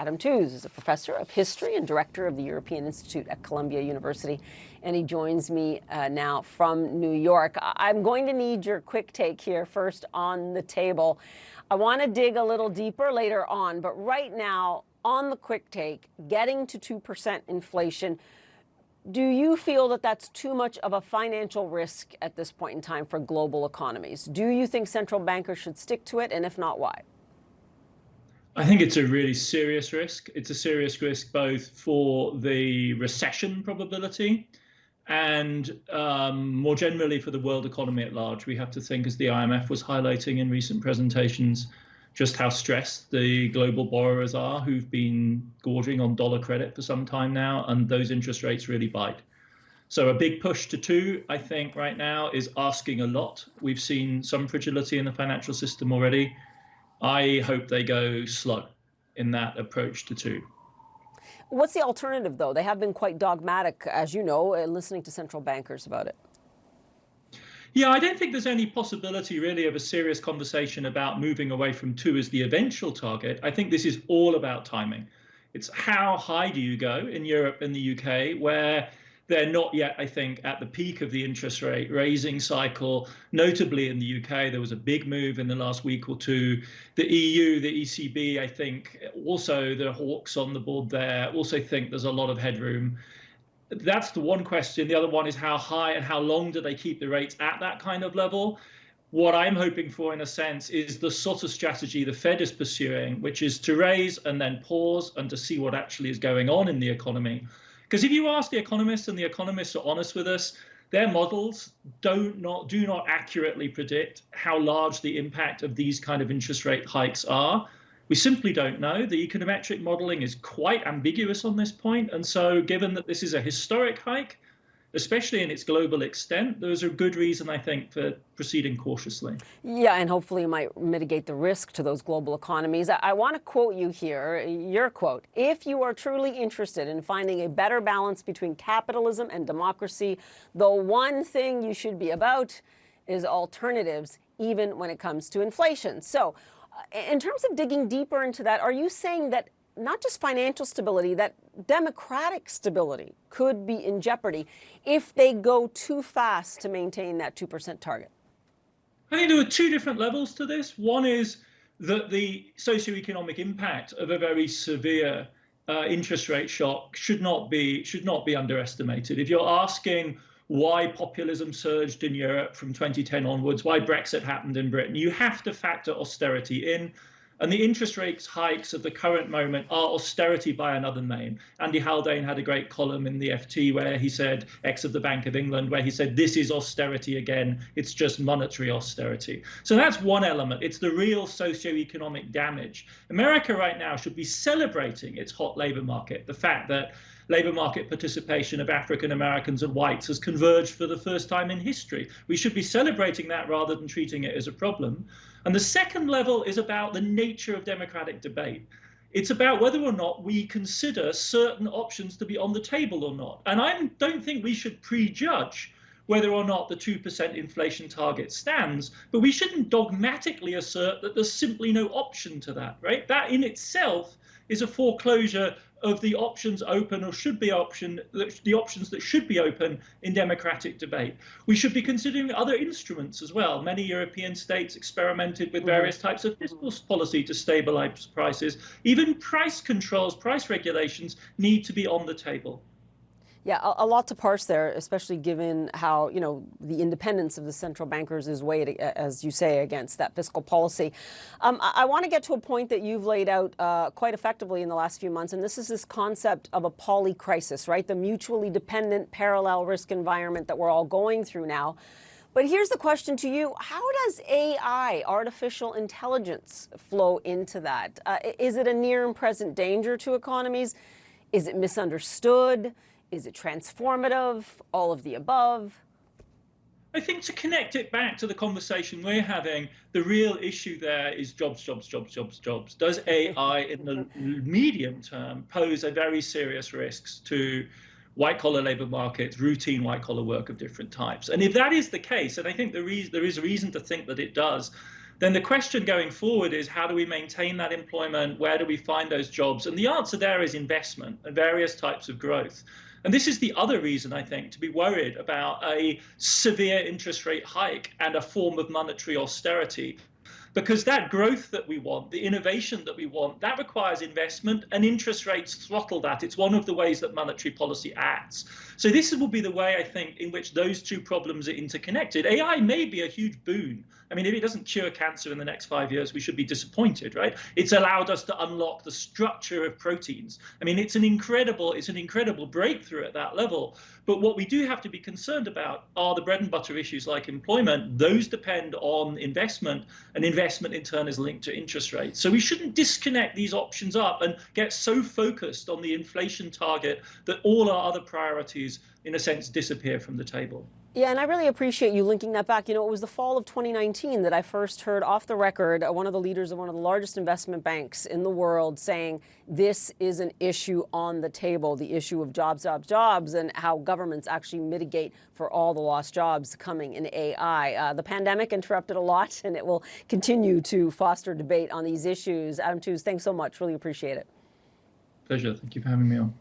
Adam Tooze is a professor of history and director of the European Institute at Columbia University, and he joins me now from New York. I'm going to need your quick take here first on the table. I want to dig a little deeper later on, but right now, on the quick take, getting to 2% inflation, do you feel that that's too much of a financial risk at this point in time for global economies? Do you think central bankers should stick to it, and if not, why? I think it's a really serious risk. It's a serious risk both for the recession probability and more generally for the world economy at large. We have to think, as the IMF was highlighting in recent presentations, just how stressed the global borrowers are who've been gorging on dollar credit for some time now, and those interest rates really bite. So a big push to 2, I think, right now is asking a lot. We've seen some fragility in the financial system already. I hope they go slow in that approach to 2. What's the alternative, though? They have been quite dogmatic, as you know, listening to central bankers about it. Yeah, I don't think there's any possibility really of a serious conversation about moving away from 2 as the eventual target. I think this is all about timing. It's how high do you go in Europe and the UK, where they're not yet, I think, at the peak of the interest rate raising cycle. Notably in the UK, there was a big move in the last week or 2. The EU, the ECB, I think, also the hawks on the board there, also think there's a lot of headroom. That's the one question. The other one is how high and how long do they keep the rates at that kind of level? What I'm hoping for, in a sense, is the sort of strategy the Fed is pursuing, which is to raise and then pause and to see what actually is going on in the economy. Because if you ask the economists, and the economists are honest with us, their models do not accurately predict how large the impact of these kind of interest rate hikes are. We simply don't know. The econometric modeling is quite ambiguous on this point. And so given that this is a historic hike, especially in its global extent, there's a good reason, I think, for proceeding cautiously. Yeah, and hopefully it might mitigate the risk to those global economies. I want to quote you here, your quote: "If you are truly interested in finding a better balance between capitalism and democracy, the one thing you should be about is alternatives, even when it comes to inflation." So in terms of digging deeper into that, are you saying that not just financial stability, that democratic stability could be in jeopardy if they go too fast to maintain that 2% target? I think there are 2 different levels to this. One is that the socioeconomic impact of a very severe interest rate shock should not be underestimated. If you're asking why populism surged in Europe from 2010 onwards, why Brexit happened in Britain, you have to factor austerity in. And the interest rates hikes of the current moment are austerity by another name. Andy Haldane had a great column in the FT where he said, ex of the Bank of England, where he said, this is austerity again. It's just monetary austerity. So that's one element. It's the real socioeconomic damage. America right now should be celebrating its hot labor market, the fact that labor market participation of African Americans and whites has converged for the first time in history. We should be celebrating that rather than treating it as a problem. And the second level is about the nature of democratic debate. It's about whether or not we consider certain options to be on the table or not. And I don't think we should prejudge whether or not the 2% inflation target stands, but we shouldn't dogmatically assert that there's simply no option to that, right? That in itself is a foreclosure of the options open, or should be the options that should be open in democratic debate. We should be considering other instruments as well. Many European states experimented with various types of fiscal policy to stabilize prices. Even price controls, price regulations need to be on the table. Yeah, a lot to parse there, especially given how, you know, the independence of the central bankers is weighed, as you say, against that fiscal policy. I want to get to a point that you've laid out quite effectively in the last few months, and this is this concept of a polycrisis, right? The mutually dependent parallel risk environment that we're all going through now. But here's the question to you. How does AI, artificial intelligence, flow into that? Is it a near and present danger to economies? Is it misunderstood? Is it transformative? All of the above? I think to connect it back to the conversation we're having, the real issue there is jobs, jobs, jobs, jobs, jobs. Does AI in the medium term pose a very serious risk to white-collar labor markets, routine white-collar work of different types? And if that is the case, and I think there is a reason to think that it does, then the question going forward is, how do we maintain that employment? Where do we find those jobs? And the answer there is investment and various types of growth. And this is the other reason, I think, to be worried about a severe interest rate hike and a form of monetary austerity. Because that growth that we want, the innovation that we want, that requires investment, and interest rates throttle that. It's one of the ways that monetary policy acts. So this will be the way, I think, in which those two problems are interconnected. AI may be a huge boon. I mean, if it doesn't cure cancer in the next 5 years, we should be disappointed, right? It's allowed us to unlock the structure of proteins. I mean, it's an incredible breakthrough at that level. But what we do have to be concerned about are the bread and butter issues like employment. Those depend on investment, and investment in turn is linked to interest rates. So we shouldn't disconnect these options up and get so focused on the inflation target that all our other priorities, in a sense, disappear from the table. Yeah, and I really appreciate you linking that back. You know, it was the fall of 2019 that I first heard off the record one of the leaders of one of the largest investment banks in the world saying this is an issue on the table, the issue of jobs, jobs, jobs, and how governments actually mitigate for all the lost jobs coming in AI. The pandemic interrupted a lot, and it will continue to foster debate on these issues. Adam Tooze, thanks so much. Really appreciate it. Pleasure. Thank you for having me on.